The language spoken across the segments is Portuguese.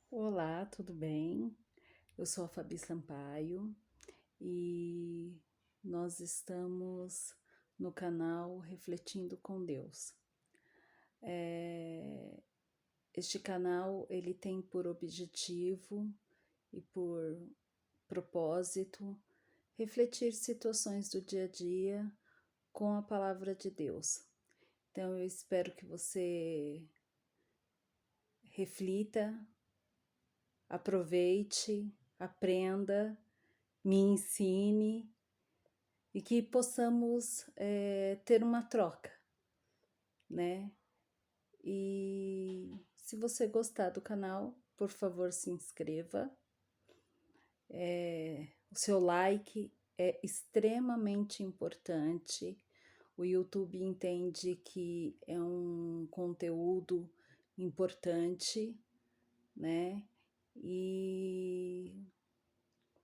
Olá, tudo bem? Eu sou a Fabi Sampaio e nós estamos no canal Refletindo com Deus. Este canal ele tem por objetivo e por propósito refletir situações do dia a dia com a palavra de Deus. Então eu espero que você reflita, aproveite, aprenda, me ensine e que possamos ter uma troca, né? E se você gostar do canal, por favor, se inscreva. O seu like é extremamente importante. O YouTube entende que é um conteúdo importante, né? E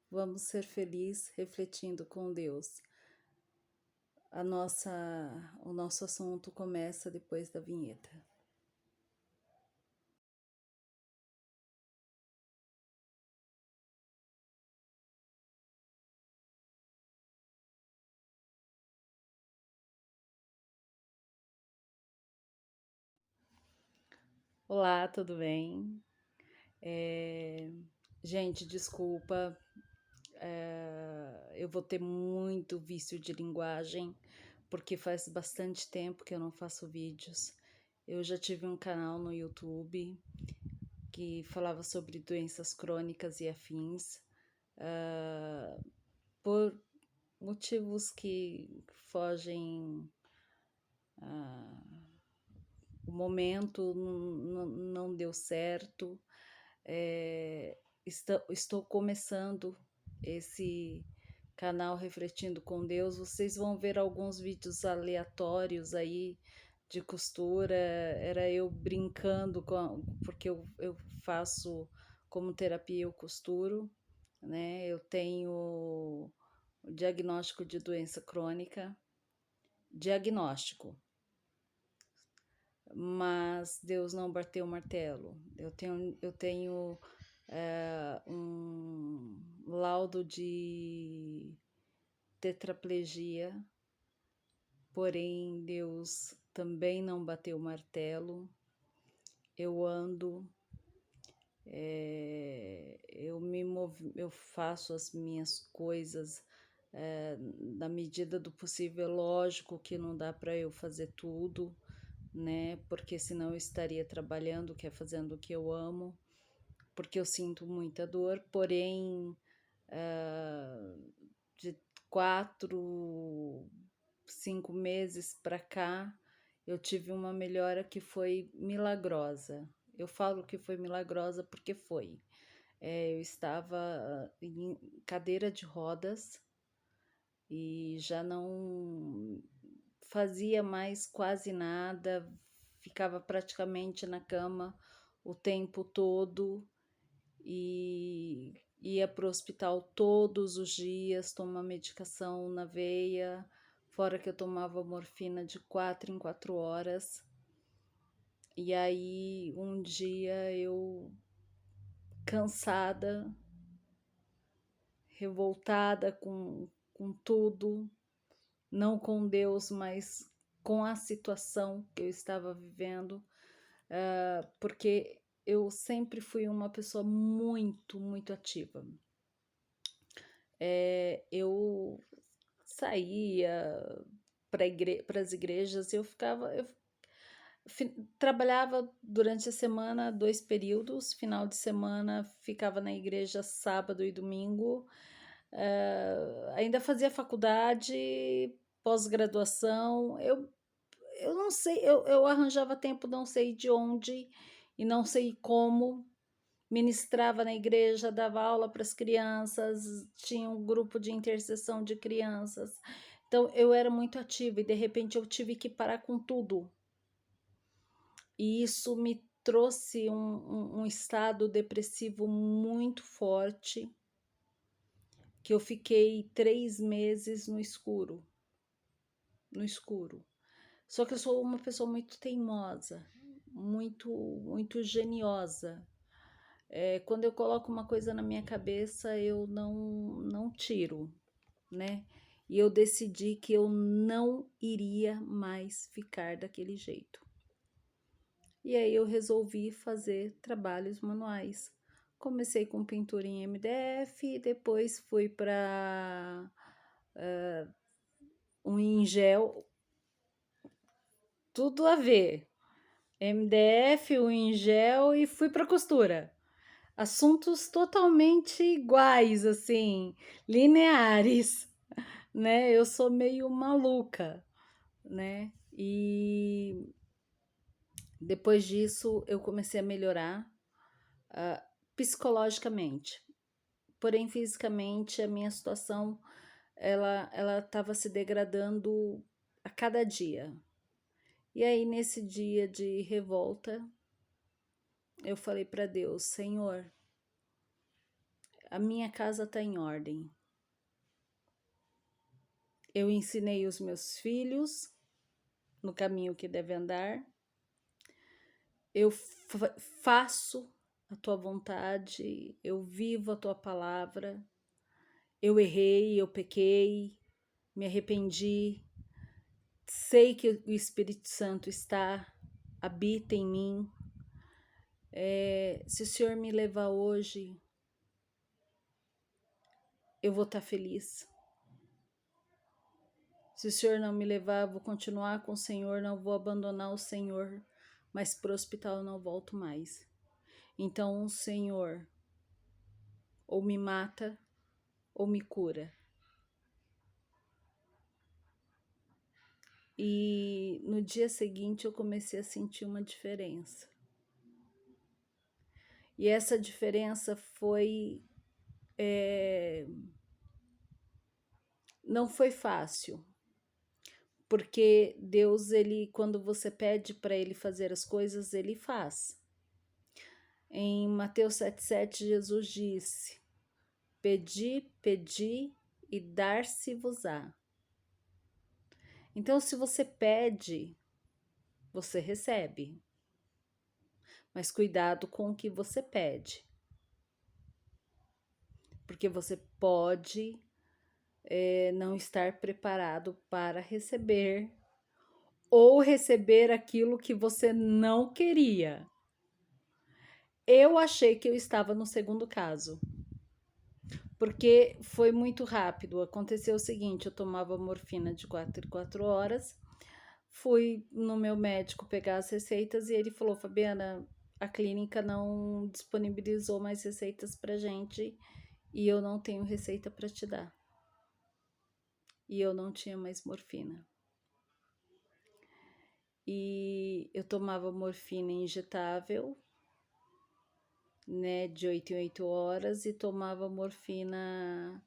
vamos ser felizes refletindo com Deus. O nosso assunto começa depois da vinheta. Olá, tudo bem? Gente, desculpa, eu vou ter muito vício de linguagem, porque faz bastante tempo que eu não faço vídeos. Eu já tive um canal no YouTube que falava sobre doenças crônicas e afins. Por motivos que fogem o momento, não deu certo. Estou começando esse canal Refletindo com Deus. Vocês vão ver alguns vídeos aleatórios aí de costura. Era eu brincando porque eu faço como terapia, eu costuro, né? Eu tenho o diagnóstico de doença crônica, diagnóstico, mas Deus não bateu o martelo. Eu tenho um laudo de tetraplegia, porém Deus também não bateu o martelo. Eu ando, eu faço as minhas coisas na medida do possível. Lógico que não dá para eu fazer tudo, né? Porque senão eu estaria trabalhando, que é fazendo o que eu amo, porque eu sinto muita dor, porém, de 4, 5 meses para cá, eu tive uma melhora que foi milagrosa. Eu falo que foi milagrosa porque foi. Eu estava em cadeira de rodas e já não fazia mais quase nada, ficava praticamente na cama o tempo todo e ia para o hospital todos os dias, tomar medicação na veia, fora que eu tomava morfina de 4 em 4 horas. E aí um dia eu, cansada, revoltada com tudo, não com Deus, mas com a situação que eu estava vivendo, porque eu sempre fui uma pessoa muito, muito ativa. Eu saía para as igrejas, trabalhava durante a semana 2 períodos, final de semana ficava na igreja sábado e domingo, ainda fazia faculdade, pós-graduação. Eu não sei, eu arranjava tempo, não sei de onde e não sei como. Ministrava na igreja, dava aula para as crianças, tinha um grupo de intercessão de crianças. Então eu era muito ativa e de repente eu tive que parar com tudo. E isso me trouxe um estado depressivo muito forte, que eu fiquei 3 meses no escuro, no escuro. Só que eu sou uma pessoa muito teimosa, muito, muito geniosa. Quando eu coloco uma coisa na minha cabeça, eu não tiro, né? E eu decidi que eu não iria mais ficar daquele jeito. E aí eu resolvi fazer trabalhos manuais. Comecei com pintura em MDF, depois fui para um em gel, tudo a ver. MDF, um em gel e fui para costura. Assuntos totalmente iguais, assim, lineares, né? Eu sou meio maluca, né? E depois disso eu comecei a melhorar psicologicamente. Porém, fisicamente, a minha situação ela estava se degradando a cada dia. E aí, nesse dia de revolta, eu falei para Deus: Senhor, a minha casa está em ordem. Eu ensinei os meus filhos no caminho que deve andar. Eu faço a tua vontade, eu vivo a tua palavra. Eu errei, eu pequei, me arrependi. Sei que o Espírito Santo habita em mim. Se o Senhor me levar hoje, eu vou estar feliz. Se o Senhor não me levar, eu vou continuar com o Senhor, não vou abandonar o Senhor, mas para o hospital eu não volto mais. Então, o Senhor ou me mata ou me cura. E no dia seguinte eu comecei a sentir uma diferença. E essa diferença não foi fácil, porque Deus, quando você pede para Ele fazer as coisas, Ele faz. Em Mateus 7,7, Jesus disse: Pedi, pedi e dar-se-vos-á. Então, se você pede, você recebe. Mas cuidado com o que você pede. Porque você pode não estar preparado para receber ou receber aquilo que você não queria. Eu achei que eu estava no segundo caso, porque foi muito rápido. Aconteceu o seguinte: eu tomava morfina de 4 em 4 horas, fui no meu médico pegar as receitas e ele falou: Fabiana, a clínica não disponibilizou mais receitas pra gente e eu não tenho receita para te dar. E eu não tinha mais morfina. E eu tomava morfina injetável, né, de 8 em 8 horas, e tomava morfina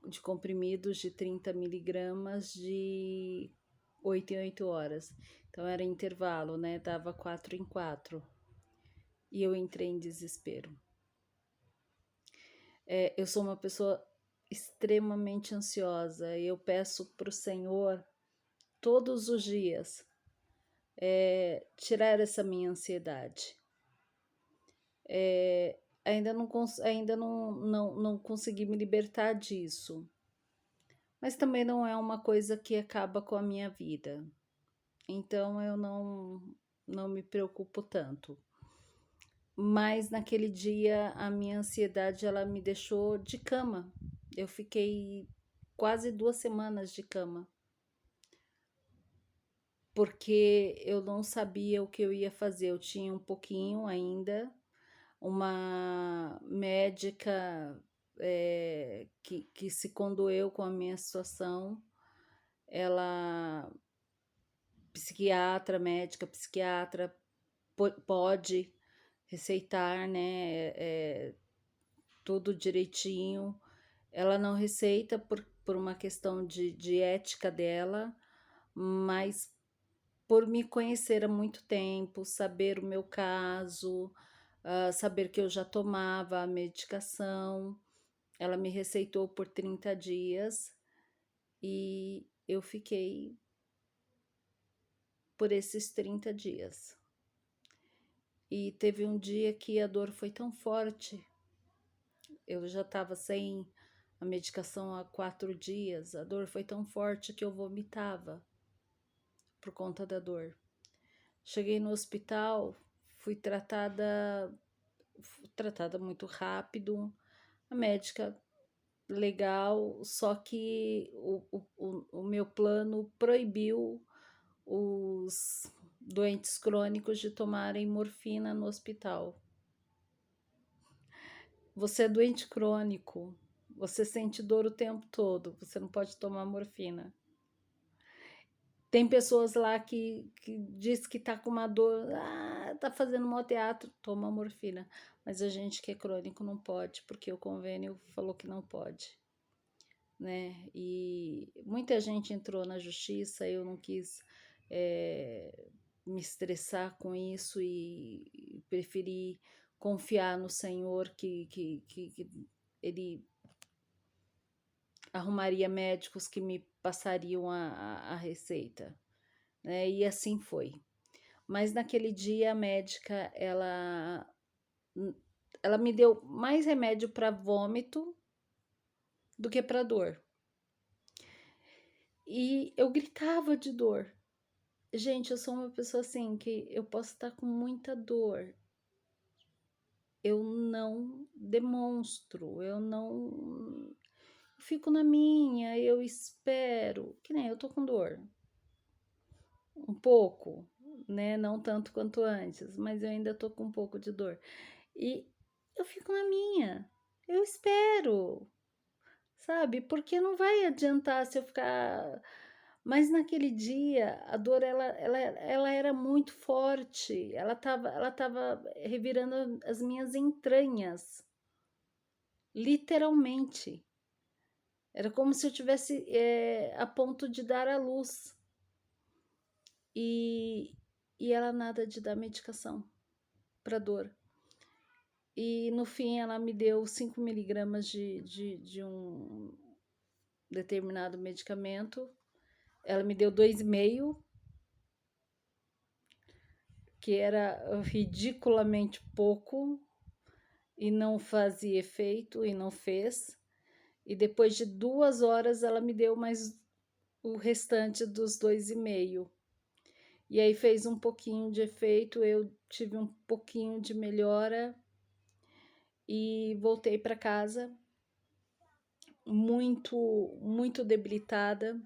de comprimidos de 30 miligramas de 8 em 8 horas. Então era intervalo, né, dava 4 em 4. E eu entrei em desespero. Eu sou uma pessoa extremamente ansiosa e eu peço para o Senhor todos os dias tirar essa minha ansiedade. Ainda não consegui me libertar disso, mas também não é uma coisa que acaba com a minha vida, então eu não me preocupo tanto. Mas naquele dia a minha ansiedade ela me deixou de cama. Eu fiquei quase 2 semanas de cama, porque eu não sabia o que eu ia fazer. Eu tinha um pouquinho ainda, uma médica que se condoeu com a minha situação, ela, médica psiquiatra, pode receitar, né, tudo direitinho. Ela não receita por uma questão de ética dela, mas por me conhecer há muito tempo, saber o meu caso, saber que eu já tomava a medicação, ela me receitou por 30 dias e eu fiquei por esses 30 dias. E teve um dia que a dor foi tão forte, eu já estava sem a medicação há 4 dias, a dor foi tão forte que eu vomitava por conta da dor. Cheguei no hospital, fui tratada muito rápido, a médica legal, só que o meu plano proibiu os doentes crônicos de tomarem morfina no hospital. Você é doente crônico, você sente dor o tempo todo, você não pode tomar morfina. Tem pessoas lá que diz que tá com uma dor, tá fazendo mau teatro, toma morfina. Mas a gente que é crônico não pode, porque o convênio falou que não pode, né? E muita gente entrou na justiça, eu não quis me estressar com isso e preferi confiar no Senhor que Ele arrumaria médicos que me passariam a receita, né? E assim foi. Mas naquele dia a médica, ela me deu mais remédio para vômito do que para dor. E eu gritava de dor. Gente, eu sou uma pessoa assim que eu posso estar com muita dor. Eu não demonstro, eu não fico na minha, eu espero, que nem eu tô com dor. Um pouco, né? Não tanto quanto antes, mas eu ainda tô com um pouco de dor. E eu fico na minha, eu espero, sabe? Porque não vai adiantar se eu ficar. Mas naquele dia, a dor, ela era muito forte, ela tava revirando as minhas entranhas, literalmente. Era como se eu tivesse a ponto de dar à luz. E, e ela nada de dar medicação para dor. E no fim ela me deu 5 miligramas de um determinado medicamento. Ela me deu 2,5, que era ridiculamente pouco e não fazia efeito e não fez. E depois de 2 horas ela me deu mais o restante dos 2,5. E aí fez um pouquinho de efeito, eu tive um pouquinho de melhora e voltei para casa muito debilitada,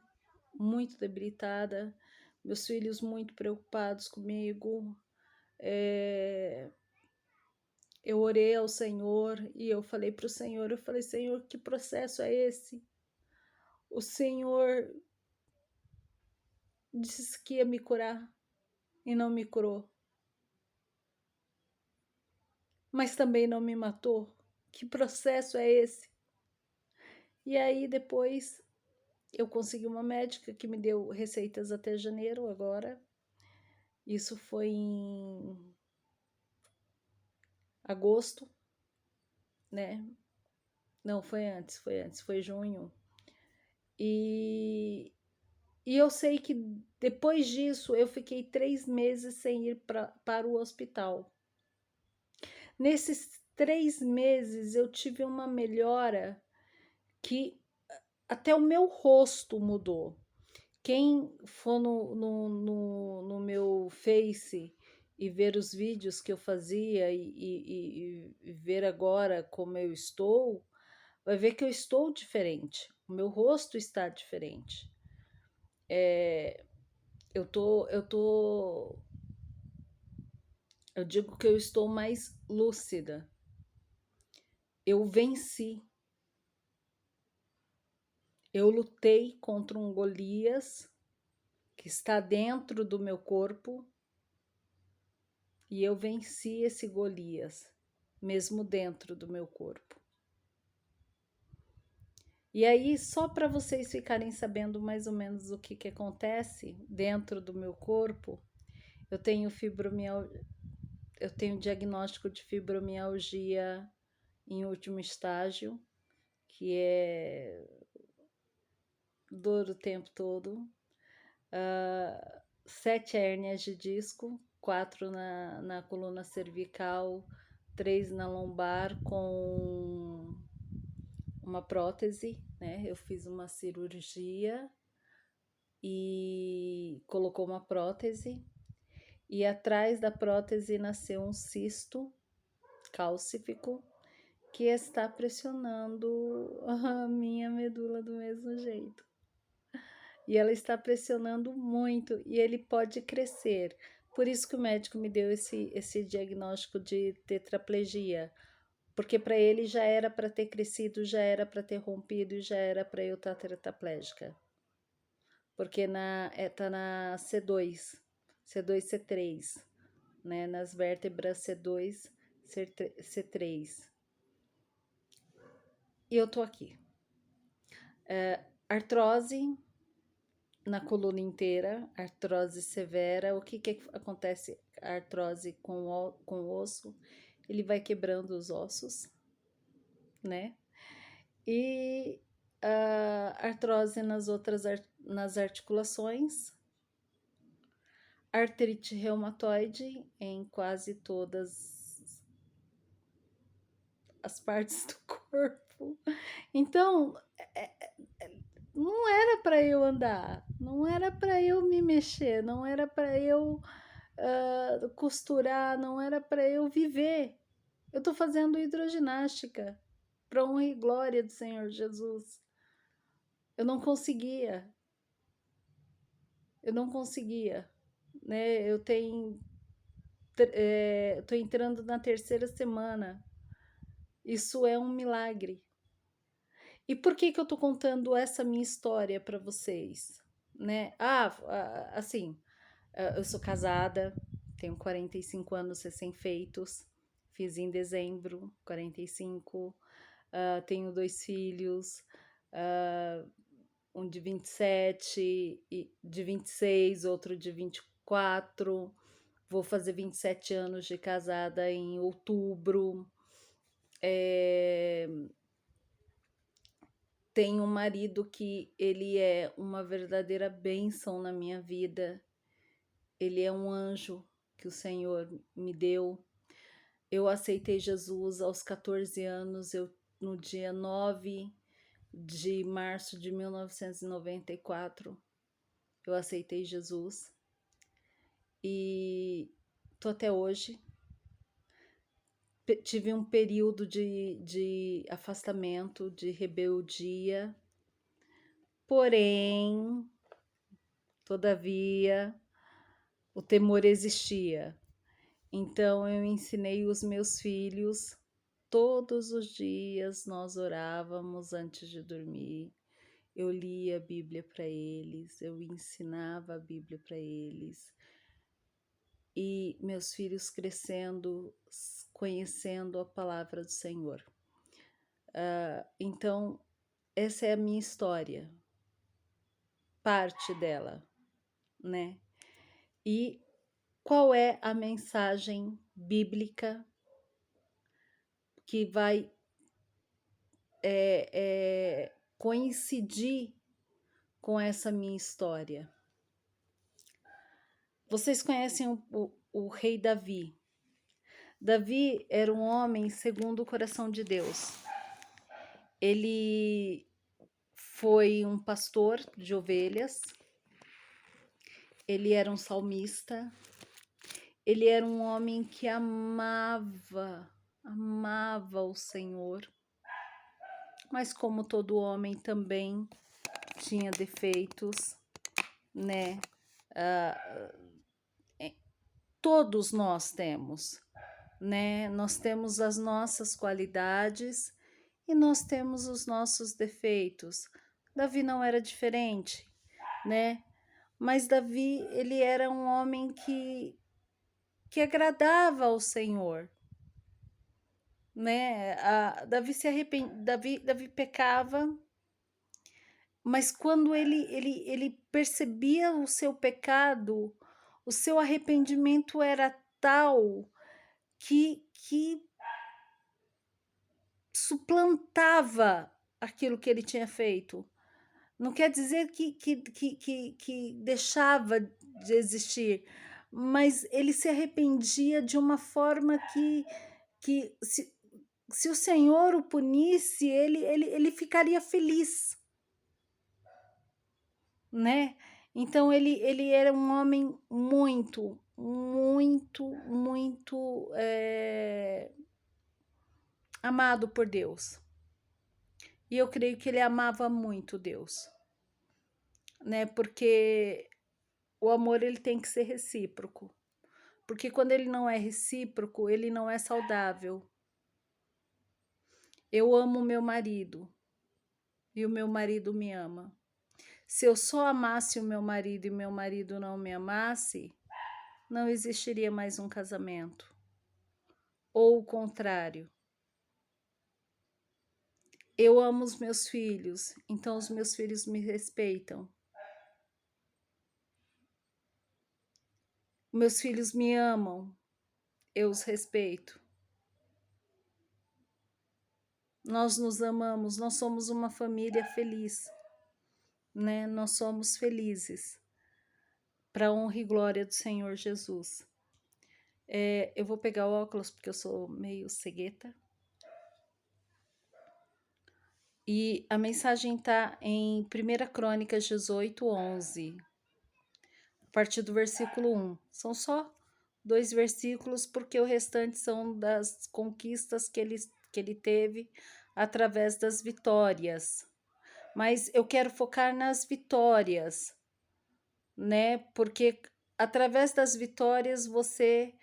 muito debilitada. Meus filhos muito preocupados comigo. Eu orei ao Senhor e eu falei para o Senhor, Senhor, que processo é esse? O Senhor disse que ia me curar e não me curou. Mas também não me matou. Que processo é esse? E aí depois eu consegui uma médica que me deu receitas até janeiro agora. Isso foi em agosto, né? Não, foi junho. E, e eu sei que depois disso eu fiquei 3 meses sem ir para o hospital. Nesses 3 meses eu tive uma melhora que até o meu rosto mudou. Quem for no meu Face e ver os vídeos que eu fazia e ver agora como eu estou, vai ver que eu estou diferente. O meu rosto está diferente. Eu digo que eu estou mais lúcida. Eu venci. Eu lutei contra um Golias que está dentro do meu corpo e eu venci esse Golias, mesmo dentro do meu corpo. E aí, só para vocês ficarem sabendo mais ou menos o que acontece dentro do meu corpo, eu tenho diagnóstico de fibromialgia em último estágio, que é dor o tempo todo, 7 hérnias de disco, 4 na coluna cervical, 3 na lombar, com uma prótese, né? Eu fiz uma cirurgia e colocou uma prótese, e atrás da prótese nasceu um cisto cálcifico que está pressionando a minha medula do mesmo jeito. E ela está pressionando muito e ele pode crescer. Por isso que o médico me deu esse diagnóstico de tetraplegia, porque para ele já era para ter crescido, já era para ter rompido e já era para eu estar tetraplégica. Porque tá na C2, C2, C3, né? Nas vértebras C2, C3. E eu tô aqui. Artrose na coluna inteira, artrose severa. O que acontece? A artrose com o osso, ele vai quebrando os ossos, né? E a artrose nas articulações, artrite reumatoide em quase todas as partes do corpo. Então, não era para eu andar, não era para eu me mexer, não era para eu costurar, não era para eu viver. Eu tô fazendo hidroginástica para honra e glória do Senhor Jesus. Eu não conseguia, né? Eu tô entrando na 3ª semana. Isso é um milagre. E por que eu tô contando essa minha história para vocês, né? Assim, eu sou casada, tenho 45 anos recém-feitos, fiz em dezembro, 45, tenho 2 filhos, um de 27, de 26, outro de 24, vou fazer 27 anos de casada em outubro. Tenho um marido que ele é uma verdadeira bênção na minha vida. Ele é um anjo que o Senhor me deu. Eu aceitei Jesus aos 14 anos, no dia 9 de março de 1994, eu aceitei Jesus e tô até hoje. Tive um período de afastamento, de rebeldia, porém, todavia, o temor existia. Então eu ensinei os meus filhos, todos os dias nós orávamos antes de dormir. Eu lia a Bíblia para eles, eu ensinava a Bíblia para eles. E meus filhos crescendo, conhecendo a palavra do Senhor. Então, essa é a minha história, parte dela, né? E qual é a mensagem bíblica que vai coincidir com essa minha história? Vocês conhecem o rei Davi. Davi era um homem segundo o coração de Deus. Ele foi um pastor de ovelhas, ele era um salmista, ele era um homem que amava o Senhor, mas como todo homem também tinha defeitos, né? Todos nós temos, né? Nós temos as nossas qualidades e nós temos os nossos defeitos. Davi não era diferente, né? Mas Davi, ele era um homem que agradava ao Senhor, né? Davi pecava, mas quando ele percebia o seu pecado, o seu arrependimento era tal que suplantava aquilo que ele tinha feito. Não quer dizer que deixava de existir, mas ele se arrependia de uma forma que se o Senhor o punisse, ele ficaria feliz, né? Então ele era um homem muito, muito, muito amado por Deus. E eu creio que ele amava muito Deus, né? Porque o amor ele tem que ser recíproco. Porque quando ele não é recíproco, ele não é saudável. Eu amo meu marido e o meu marido me ama. Se eu só amasse o meu marido e meu marido não me amasse, não existiria mais um casamento. Ou o contrário. Eu amo os meus filhos, então os meus filhos me respeitam. Meus filhos me amam, eu os respeito. Nós nos amamos, nós somos uma família feliz, né? Nós somos felizes, para a honra e glória do Senhor Jesus. Eu vou pegar o óculos porque eu sou meio cegueta. E a mensagem está em 1 Crônicas 18, 11, a partir do versículo 1. São só 2 versículos, porque o restante são das conquistas que ele teve através das vitórias. Mas eu quero focar nas vitórias, né? Porque através das vitórias você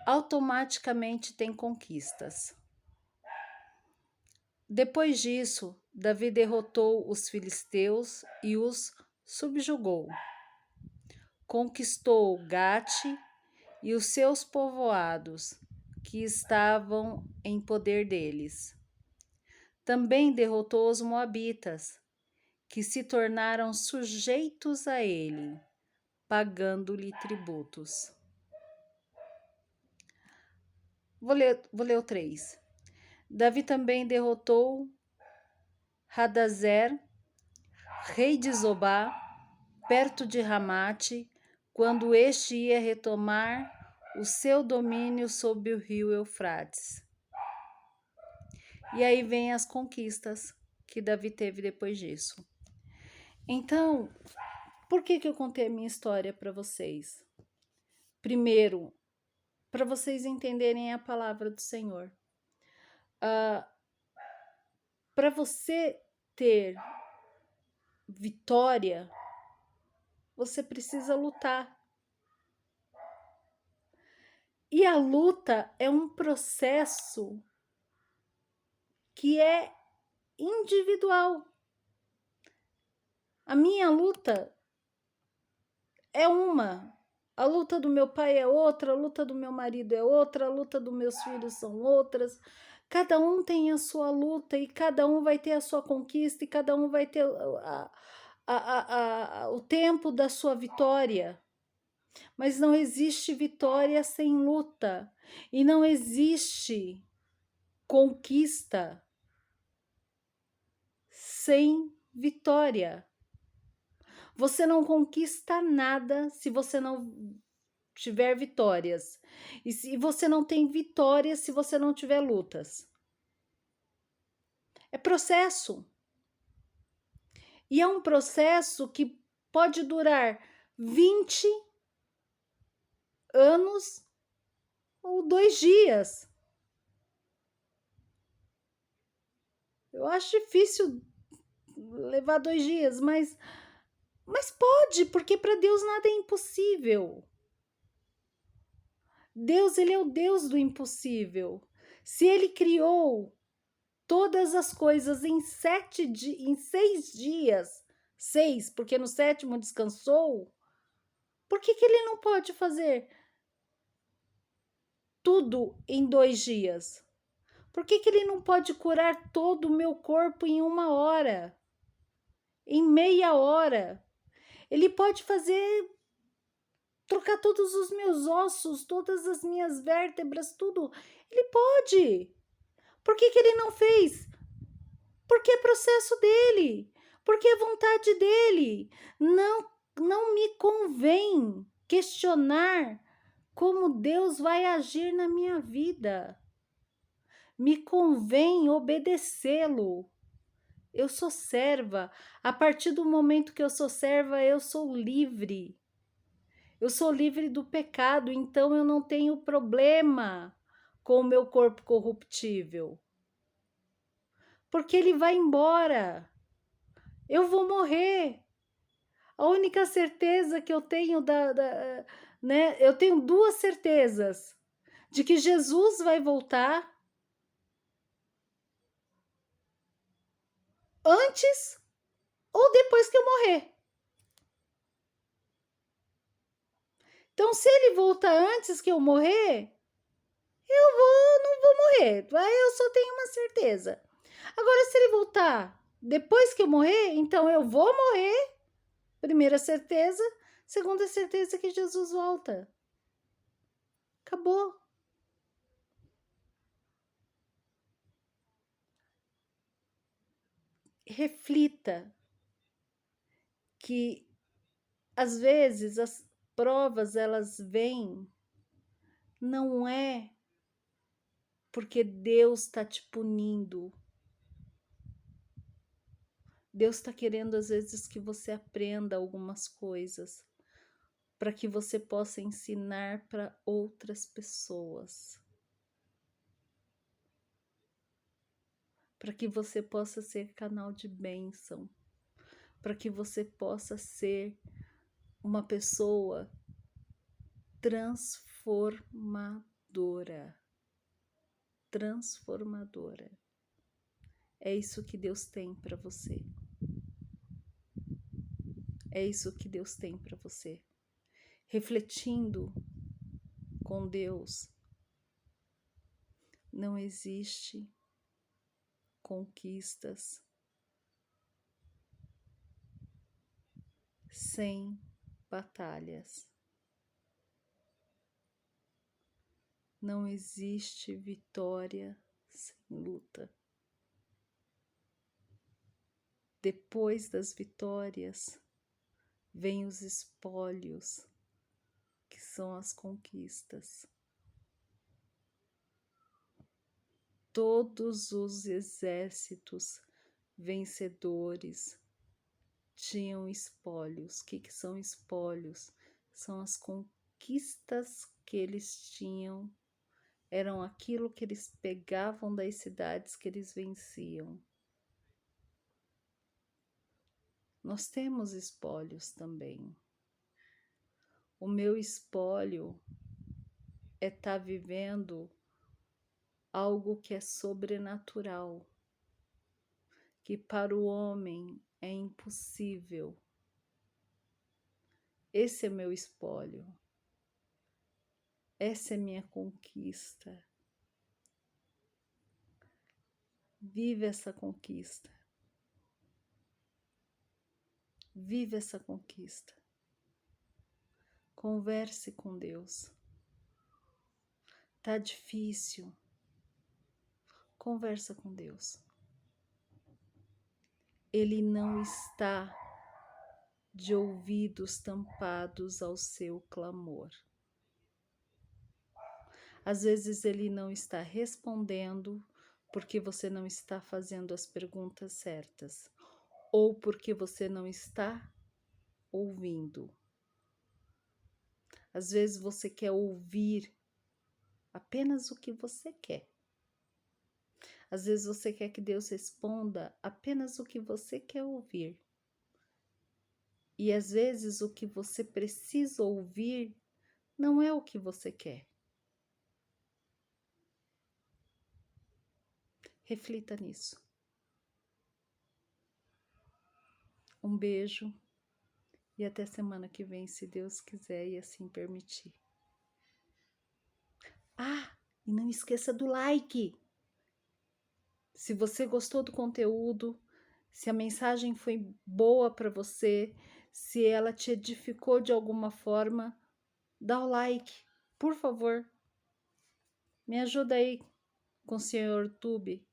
automaticamente tem conquistas. Depois disso, Davi derrotou os filisteus e os subjugou. Conquistou Gate e os seus povoados, que estavam em poder deles. Também derrotou os moabitas, que se tornaram sujeitos a ele, pagando-lhe tributos. Vou ler o 3. Davi também derrotou Hadazer, rei de Zobá, perto de Ramate, quando este ia retomar o seu domínio sobre o rio Eufrates. E aí vem as conquistas que Davi teve depois disso. Então, por que eu contei a minha história para vocês? Primeiro, para vocês entenderem a palavra do Senhor. Para você ter vitória, você precisa lutar. E a luta é um processo que é individual. A minha luta é uma. A luta do meu pai é outra, a luta do meu marido é outra, a luta dos meus filhos são outras. Cada um tem a sua luta e cada um vai ter a sua conquista e cada um vai ter o tempo da sua vitória. Mas não existe vitória sem luta e não existe conquista sem vitória. Você não conquista nada se você não tiver vitórias. E se você não tem vitórias se você não tiver lutas. É processo. E é um processo que pode durar 20 anos ou 2 dias. Eu acho difícil levar 2 dias, mas pode, porque para Deus nada é impossível. Deus, ele é o Deus do impossível. Se ele criou todas as coisas em 6 dias, 6, porque no 7º descansou, por que ele não pode fazer tudo em 2 dias? Por que ele não pode curar todo o meu corpo em 1 hora? Em meia hora? Ele pode trocar todos os meus ossos, todas as minhas vértebras, tudo. Ele pode. Por que ele não fez? Porque é processo dele. Porque é vontade dele. Não me convém questionar como Deus vai agir na minha vida. Me convém obedecê-lo. Eu sou serva. A partir do momento que eu sou serva, eu sou livre. Eu sou livre do pecado, então eu não tenho problema com o meu corpo corruptível. Porque ele vai embora. Eu vou morrer. A única certeza que eu tenho né? Eu tenho duas certezas: de que Jesus vai voltar antes ou depois que eu morrer. Então, se ele voltar antes que eu morrer, não vou morrer. Aí eu só tenho uma certeza. Agora, se ele voltar depois que eu morrer, então eu vou morrer. Primeira certeza. Segunda certeza que Jesus volta. Acabou. Reflita que às vezes as provas elas vêm, não é porque Deus está te punindo. Deus está querendo às vezes que você aprenda algumas coisas para que você possa ensinar para outras pessoas. Para que você possa ser canal de bênção. Para que você possa ser uma pessoa transformadora. Transformadora. É isso que Deus tem para você. É isso que Deus tem para você. Refletindo com Deus, não existe conquistas sem batalhas. Não existe vitória sem luta. Depois das vitórias, vêm os espólios, que são as conquistas. Todos os exércitos vencedores tinham espólios. O que são espólios? São as conquistas que eles tinham, eram aquilo que eles pegavam das cidades que eles venciam. Nós temos espólios também. O meu espólio é estar vivendo algo que é sobrenatural, que para o homem é impossível. Esse é meu espólio. Essa é minha conquista. Vive essa conquista. Vive essa conquista. Converse com Deus. Tá difícil. Conversa com Deus. Ele não está de ouvidos tampados ao seu clamor. Às vezes ele não está respondendo porque você não está fazendo as perguntas certas, ou porque você não está ouvindo. Às vezes você quer ouvir apenas o que você quer. Às vezes você quer que Deus responda apenas o que você quer ouvir. E às vezes o que você precisa ouvir não é o que você quer. Reflita nisso. Um beijo e até semana que vem, se Deus quiser e assim permitir. E não esqueça do like. Se você gostou do conteúdo, se a mensagem foi boa para você, se ela te edificou de alguma forma, dá o like, por favor. Me ajuda aí com o Senhor YouTube.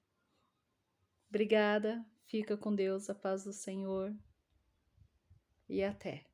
Obrigada, fica com Deus, a paz do Senhor e até.